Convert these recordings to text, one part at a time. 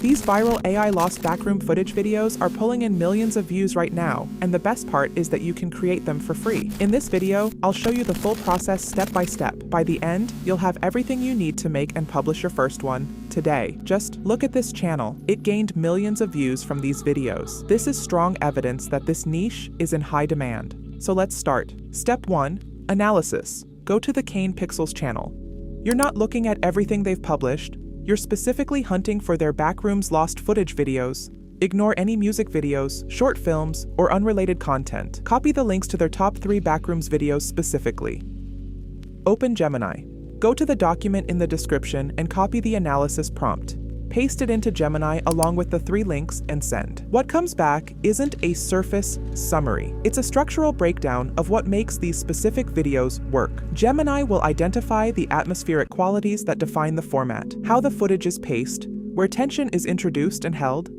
These viral AI Lost Backroom footage videos are pulling in millions of views right now, and the best part is that you can create them for free. In this video, I'll show you the full process step by step. By the end, you'll have everything you need to make and publish your first one today. Just look at this channel. It gained millions of views from these videos. This is strong evidence that this niche is in high demand. So let's start. Step 1. Analysis. Go to the Kane Pixels channel. You're not looking at everything they've published. You're specifically hunting for their Backrooms Lost footage videos. Ignore any music videos, short films, or unrelated content. Copy the links to their top 3 Backrooms videos specifically. Open Gemini. Go to the document in the description and copy the analysis prompt. Paste it into Gemini along with the 3 links and send. What comes back isn't a surface summary. It's a structural breakdown of what makes these specific videos work. Gemini will identify the atmospheric qualities that define the format, how the footage is paced, where tension is introduced and held,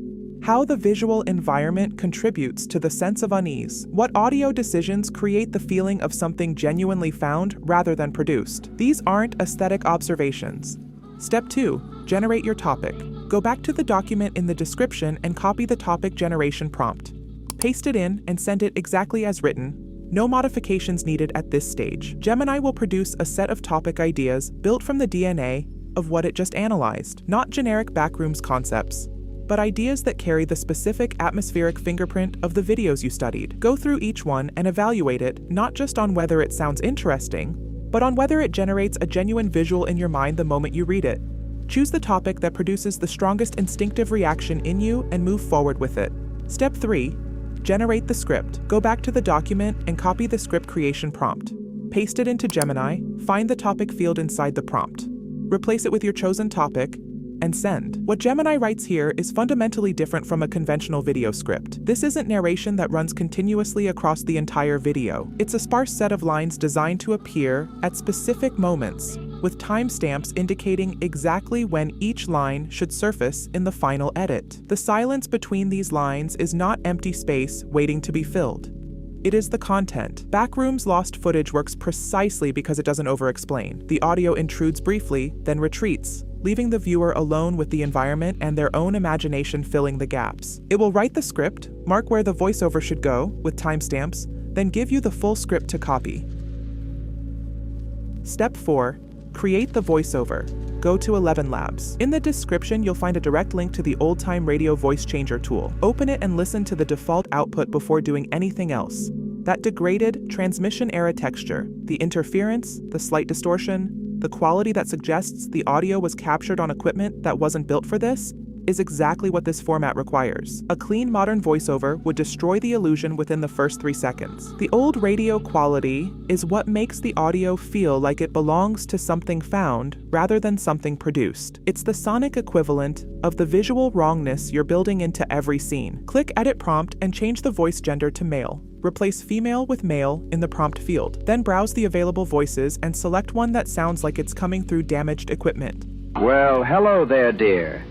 how the visual environment contributes to the sense of unease, what audio decisions create the feeling of something genuinely found rather than produced. These aren't aesthetic observations. Step 2. Generate your topic. Go back to the document in the description and copy the topic generation prompt. Paste it in and send it exactly as written. No modifications needed at this stage. Gemini will produce a set of topic ideas built from the DNA of what it just analyzed, not generic Backrooms concepts, but ideas that carry the specific atmospheric fingerprint of the videos you studied. Go through each one and evaluate it, not just on whether it sounds interesting, but on whether it generates a genuine visual in your mind the moment you read it. Choose the topic that produces the strongest instinctive reaction in you and move forward with it. Step 3. Generate the script. Go back to the document and copy the script creation prompt. Paste it into Gemini, find the topic field inside the prompt. Replace it with your chosen topic, and send. What Gemini writes here is fundamentally different from a conventional video script. This isn't narration that runs continuously across the entire video. It's a sparse set of lines designed to appear at specific moments, with timestamps indicating exactly when each line should surface in the final edit. The silence between these lines is not empty space waiting to be filled. It is the content. Backrooms Lost footage works precisely because it doesn't over-explain. The audio intrudes briefly, then retreats, leaving the viewer alone with the environment and their own imagination filling the gaps. It will write the script, mark where the voiceover should go, with timestamps, then give you the full script to copy. Step 4. Create the voiceover. Go to 11 Labs. In the description, you'll find a direct link to the old-time radio voice changer tool. Open it and listen to the default output before doing anything else. That degraded, transmission-era texture, the interference, the slight distortion, the quality that suggests the audio was captured on equipment that wasn't built for this, is exactly what this format requires. A clean modern voiceover would destroy the illusion within the first 3 seconds. The old radio quality is what makes the audio feel like it belongs to something found rather than something produced. It's the sonic equivalent of the visual wrongness you're building into every scene. Click Edit Prompt and change the voice gender to male. Replace female with male in the prompt field. Then browse the available voices and select one that sounds like it's coming through damaged equipment. Well, hello there, dear.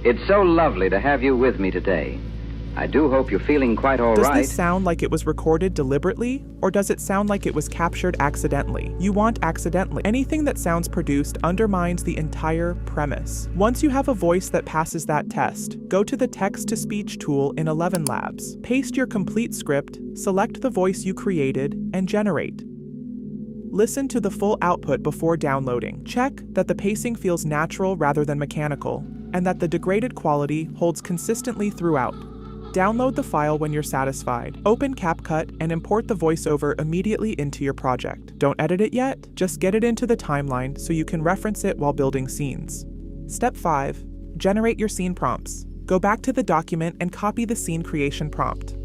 It's so lovely to have you with me today. I do hope you're feeling quite all right. Does this sound like it was recorded deliberately, or does it sound like it was captured accidentally? You want accidentally. Anything that sounds produced undermines the entire premise. Once you have a voice that passes that test, go to the text-to-speech tool in 11 Labs. Paste your complete script, select the voice you created, and generate. Listen to the full output before downloading. Check that the pacing feels natural rather than mechanical, and that the degraded quality holds consistently throughout. Download the file when you're satisfied. Open CapCut and import the voiceover immediately into your project. Don't edit it yet, just get it into the timeline so you can reference it while building scenes. Step 5. Generate your scene prompts. Go back to the document and copy the scene creation prompt.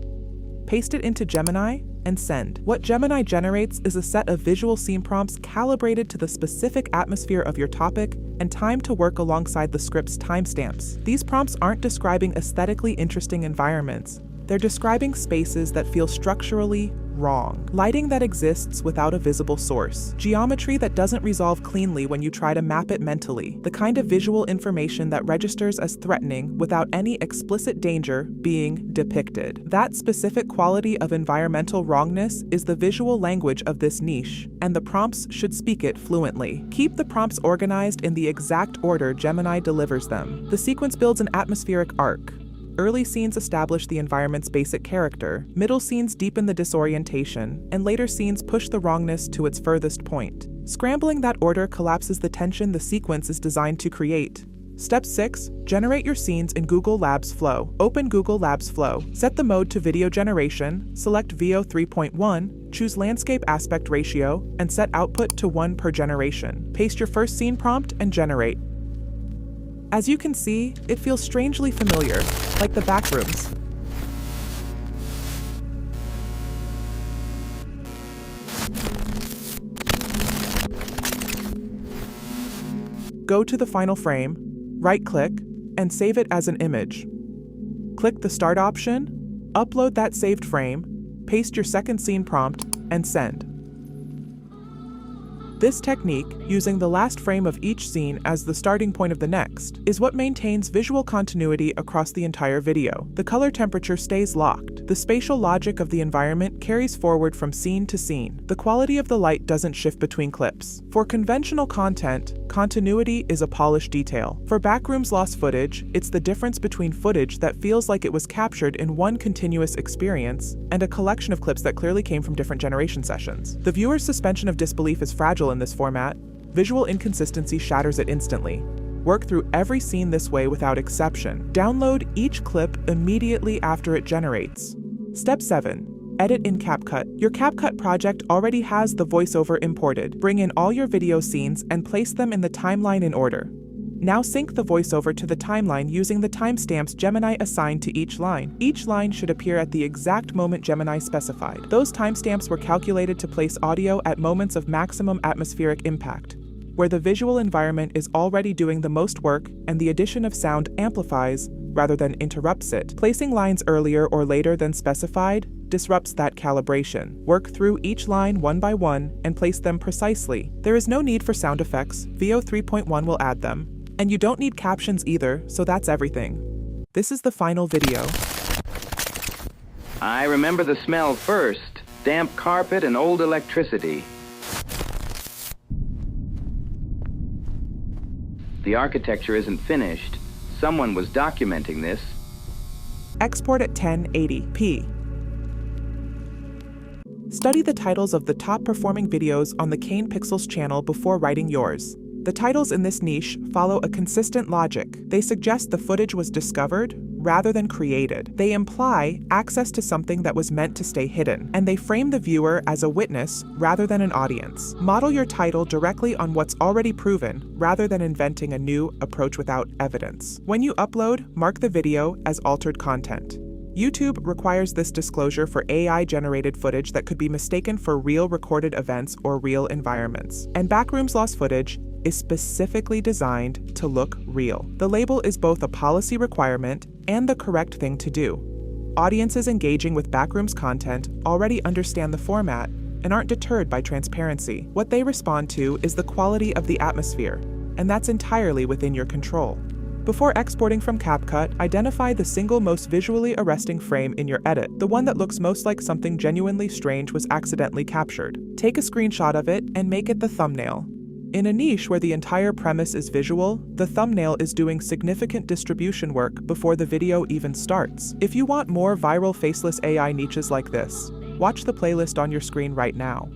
Paste it into Gemini and send. What Gemini generates is a set of visual scene prompts calibrated to the specific atmosphere of your topic and timed to work alongside the script's timestamps. These prompts aren't describing aesthetically interesting environments. They're describing spaces that feel structurally wrong. Lighting that exists without a visible source. Geometry that doesn't resolve cleanly when you try to map it mentally. The kind of visual information that registers as threatening without any explicit danger being depicted. That specific quality of environmental wrongness is the visual language of this niche, and the prompts should speak it fluently. Keep the prompts organized in the exact order Gemini delivers them. The sequence builds an atmospheric arc. Early scenes establish the environment's basic character, middle scenes deepen the disorientation, and later scenes push the wrongness to its furthest point. Scrambling that order collapses the tension the sequence is designed to create. Step 6. Generate your scenes in Google Labs Flow. Open Google Labs Flow. Set the mode to video generation, select VO 3.1, choose landscape aspect ratio, and set output to 1 per generation. Paste your first scene prompt and generate. As you can see, it feels strangely familiar, like the backrooms. Go to the final frame, right-click, and save it as an image. Click the Start option, upload that saved frame, paste your second scene prompt, and send. This technique, using the last frame of each scene as the starting point of the next, is what maintains visual continuity across the entire video. The color temperature stays locked. The spatial logic of the environment carries forward from scene to scene. The quality of the light doesn't shift between clips. For conventional content, continuity is a polished detail. For Backrooms Lost footage, it's the difference between footage that feels like it was captured in one continuous experience and a collection of clips that clearly came from different generation sessions. The viewer's suspension of disbelief is fragile in this format. Visual inconsistency shatters it instantly. Work through every scene this way without exception. Download each clip immediately after it generates. Step 7. Edit in CapCut. Your CapCut project already has the voiceover imported. Bring in all your video scenes and place them in the timeline in order. Now sync the voiceover to the timeline using the timestamps Gemini assigned to each line. Each line should appear at the exact moment Gemini specified. Those timestamps were calculated to place audio at moments of maximum atmospheric impact, where the visual environment is already doing the most work and the addition of sound amplifies rather than interrupts it. Placing lines earlier or later than specified disrupts that calibration. Work through each line one by one and place them precisely. There is no need for sound effects. VO 3.1 will add them. And you don't need captions either, so that's everything. This is the final video. I remember the smell first. Damp carpet and old electricity. The architecture isn't finished. Someone was documenting this. Export at 1080p. Study the titles of the top performing videos on the Kane Pixels channel before writing yours. The titles in this niche follow a consistent logic. They suggest the footage was discovered rather than created. They imply access to something that was meant to stay hidden, and they frame the viewer as a witness rather than an audience. Model your title directly on what's already proven rather than inventing a new approach without evidence. When you upload, mark the video as altered content. YouTube requires this disclosure for AI-generated footage that could be mistaken for real recorded events or real environments. And Backrooms Lost footage is specifically designed to look real. The label is both a policy requirement and the correct thing to do. Audiences engaging with Backrooms content already understand the format and aren't deterred by transparency. What they respond to is the quality of the atmosphere, and that's entirely within your control. Before exporting from CapCut, identify the single most visually arresting frame in your edit, the one that looks most like something genuinely strange was accidentally captured. Take a screenshot of it and make it the thumbnail. In a niche where the entire premise is visual, the thumbnail is doing significant distribution work before the video even starts. If you want more viral faceless AI niches like this, watch the playlist on your screen right now.